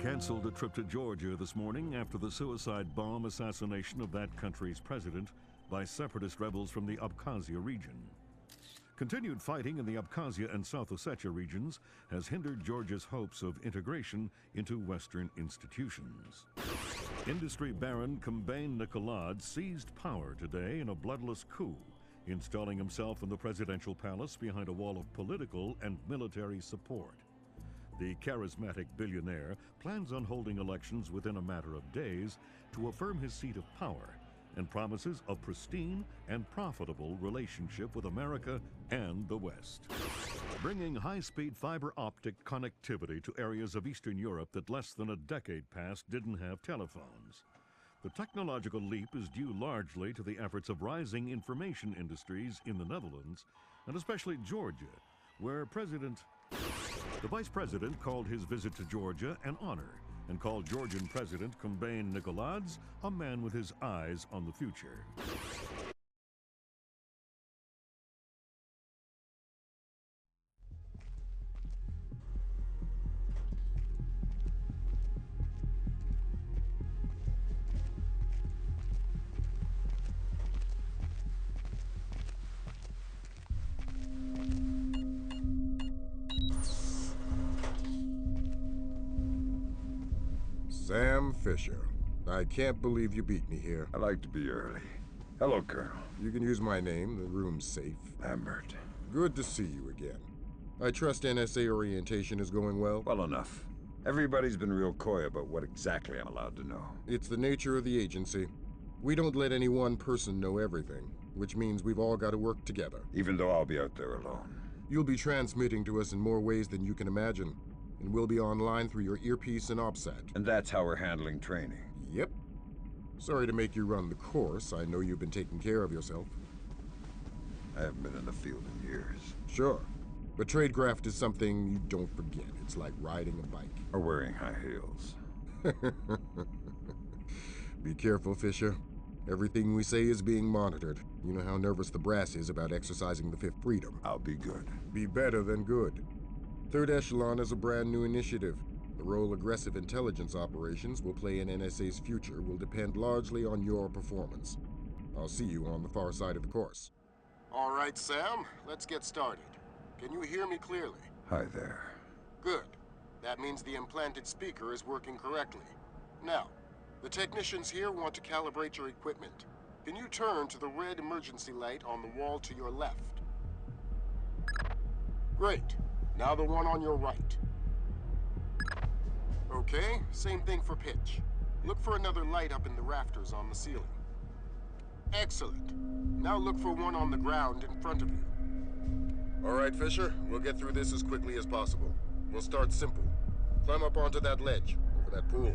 canceled a trip to Georgia this morning after the suicide bomb assassination of that country's president by separatist rebels from the Abkhazia region. Continued fighting in the Abkhazia and South Ossetia regions has hindered Georgia's hopes of integration into Western institutions. Industry baron Kombain Nikolad seized power today in a bloodless coup, installing himself in the presidential palace behind a wall of political and military support. The charismatic billionaire plans on holding elections within a matter of days to affirm his seat of power and promises a pristine and profitable relationship with America and the West. Bringing high-speed fiber optic connectivity to areas of Eastern Europe that less than a decade past didn't have telephones. The technological leap is due largely to the efforts of rising information industries in the Netherlands, and especially Georgia, where the Vice President called his visit to Georgia an honor and called Georgian President Kombain Nikolads a man with his eyes on the future. Sam Fisher. I can't believe you beat me here. I like to be early. Hello, Colonel. You can use my name. The room's safe. Lambert. Good to see you again. I trust NSA orientation is going well? Well enough. Everybody's been real coy about what exactly I'm allowed to know. It's the nature of the agency. We don't let any one person know everything, which means we've all got to work together. Even though I'll be out there alone. You'll be transmitting to us in more ways than you can imagine. And we'll be online through your earpiece and OPSAT. And that's how we're handling training. Yep. Sorry to make you run the course. I know you've been taking care of yourself. I haven't been in the field in years. Sure. But tradecraft is something you don't forget. It's like riding a bike. Or wearing high heels. Be careful, Fisher. Everything we say is being monitored. You know how nervous the brass is about exercising the Fifth Freedom. I'll be good. Be better than good. Third Echelon is a brand new initiative. The role aggressive intelligence operations will play in NSA's future will depend largely on your performance. I'll see you on the far side of the course. All right, Sam, let's get started. Can you hear me clearly? Hi there. Good. That means the implanted speaker is working correctly. Now, the technicians here want to calibrate your equipment. Can you turn to the red emergency light on the wall to your left? Great. Now the one on your right. Okay, same thing for pitch. Look for another light up in the rafters on the ceiling. Excellent. Now look for one on the ground in front of you. All right, Fisher, we'll get through this as quickly as possible. We'll start simple. Climb up onto that ledge, over that pool.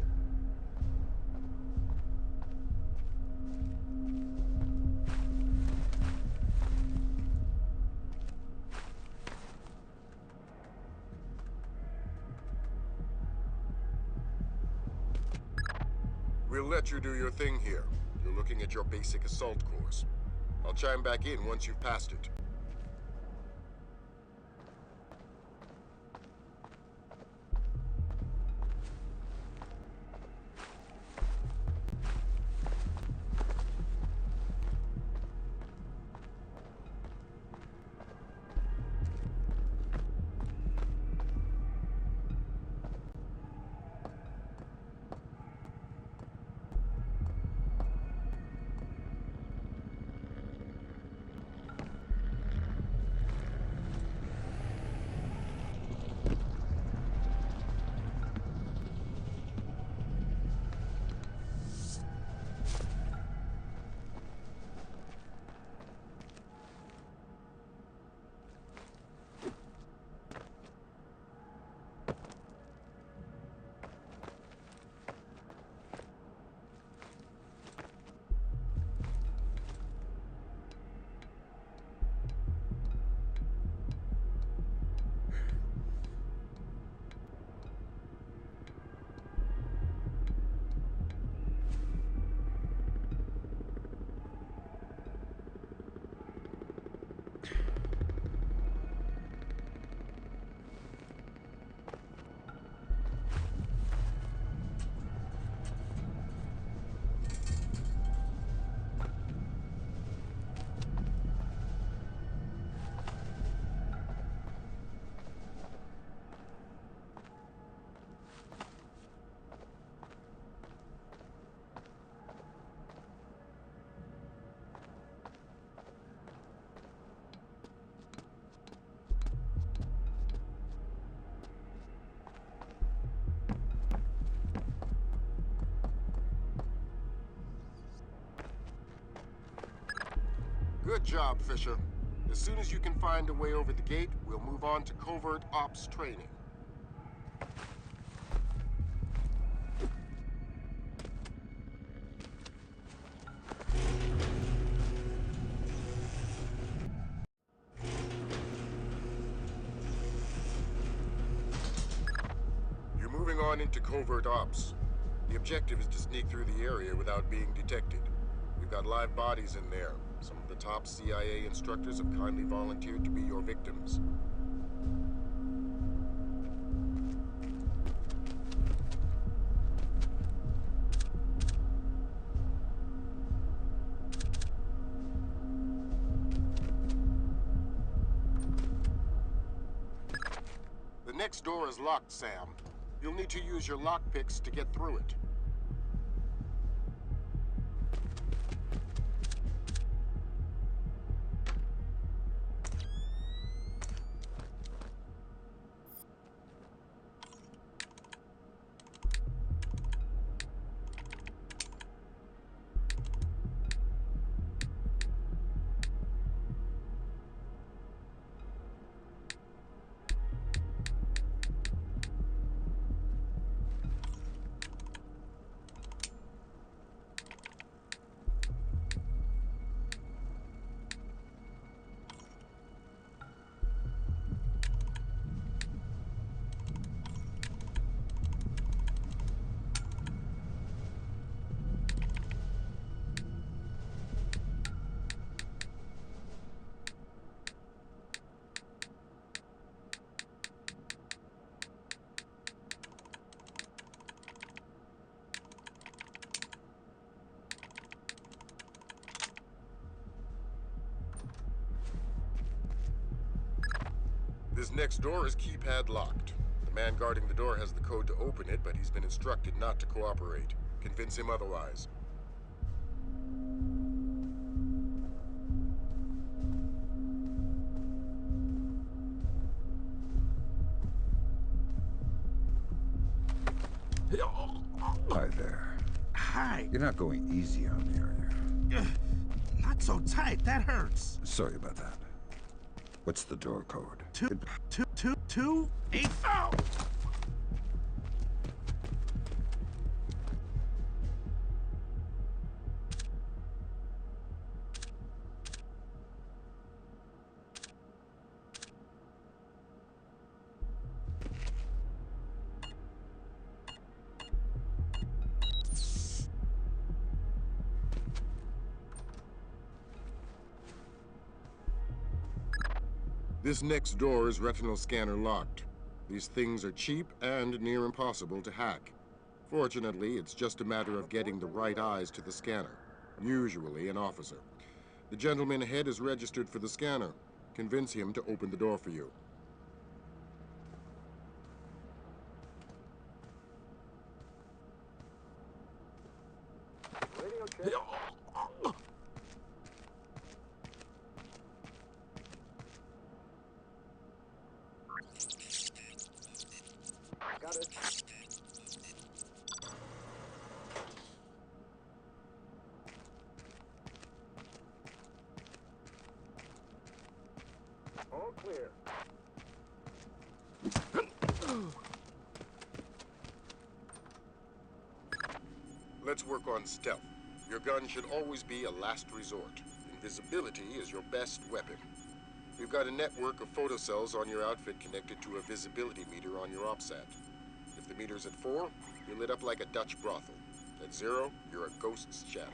We'll let you do your thing here. You're looking at your basic assault course. I'll chime back in once you've passed it. Good job, Fisher. As soon as you can find a way over the gate, we'll move on to covert ops training. You're moving on into covert ops. The objective is to sneak through the area without being detected. We've got live bodies in there. Some of the top CIA instructors have kindly volunteered to be your victims. The next door is locked, Sam. You'll need to use your lockpicks to get through it. This next door is keypad locked. The man guarding the door has the code to open it, but he's been instructed not to cooperate. Convince him otherwise. Hi there. Hi. You're not going easy on me, are you? Not so tight. That hurts. Sorry about that. What's the door code? 2, 8. Oh! This next door is retinal scanner locked. These things are cheap and near impossible to hack. Fortunately, it's just a matter of getting the right eyes to the scanner, usually an officer. The gentleman ahead is registered for the scanner. Convince him to open the door for you. Got it. All clear. Let's work on stealth. Your gun should always be a last resort. Invisibility is your best weapon. We've got a network of photocells on your outfit connected to a visibility meter on your OPSAT. If the meter's at 4, you're lit up like a Dutch brothel. At 0, you're a ghost's shadow.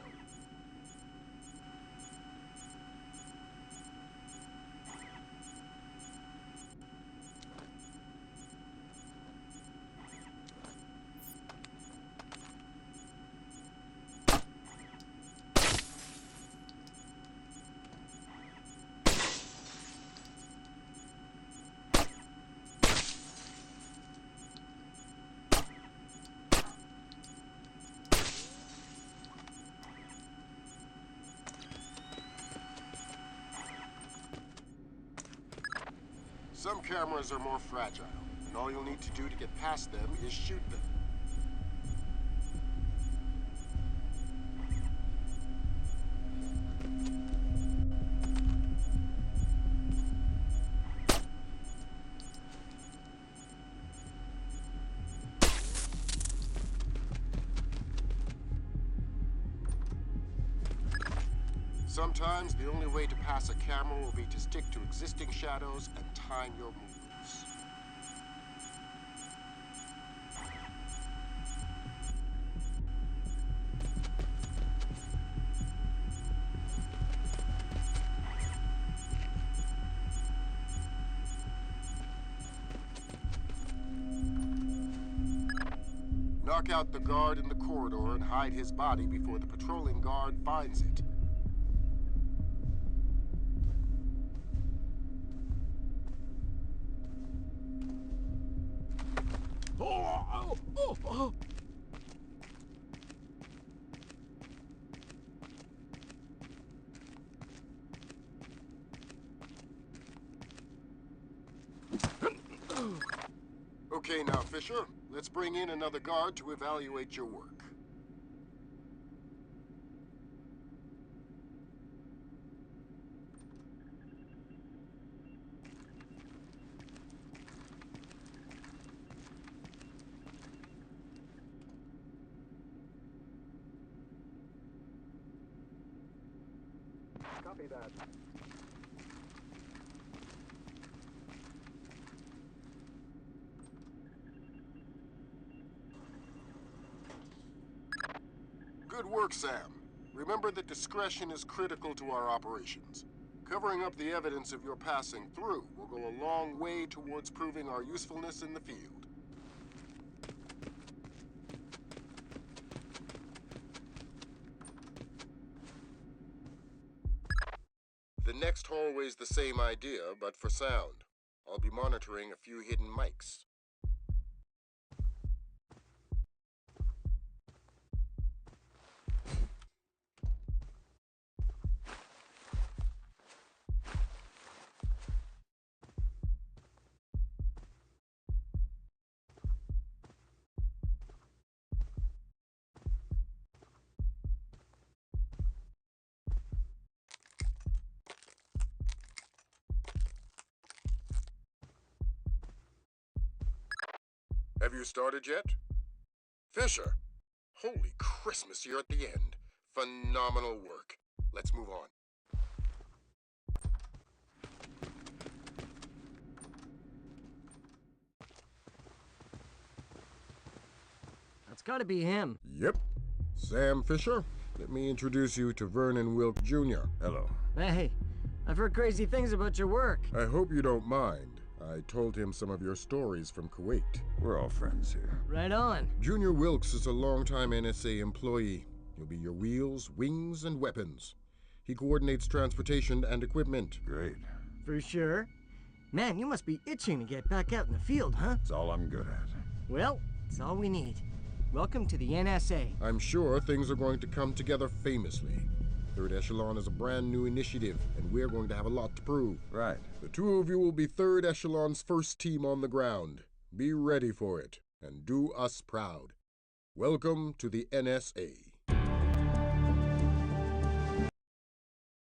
Some cameras are more fragile, and all you'll need to do to get past them is shoot them. Sometimes the only way to pass a camera will be to stick to existing shadows and time your movements. Knock out the guard in the corridor and hide his body before the patrolling guard finds it. Okay now, Fisher. Let's bring in another guard to evaluate your work. Copy that. Good work, Sam. Remember that discretion is critical to our operations. Covering up the evidence of your passing through will go a long way towards proving our usefulness in the field. The next hallway's the same idea, but for sound. I'll be monitoring a few hidden mics. Have you started yet? Fisher! Holy Christmas, you're at the end. Phenomenal work. Let's move on. That's gotta be him. Yep. Sam Fisher, let me introduce you to Vernon Wilk Jr. Hello. Hey, I've heard crazy things about your work. I hope you don't mind. I told him some of your stories from Kuwait. We're all friends here. Right on. Junior Wilkes is a longtime NSA employee. He'll be your wheels, wings, and weapons. He coordinates transportation and equipment. Great. For sure. Man, you must be itching to get back out in the field, huh? It's all I'm good at. Well, it's all we need. Welcome to the NSA. I'm sure things are going to come together famously. Third Echelon is a brand new initiative, and we're going to have a lot to prove. Right. The two of you will be Third Echelon's first team on the ground. Be ready for it, and do us proud. Welcome to the NSA.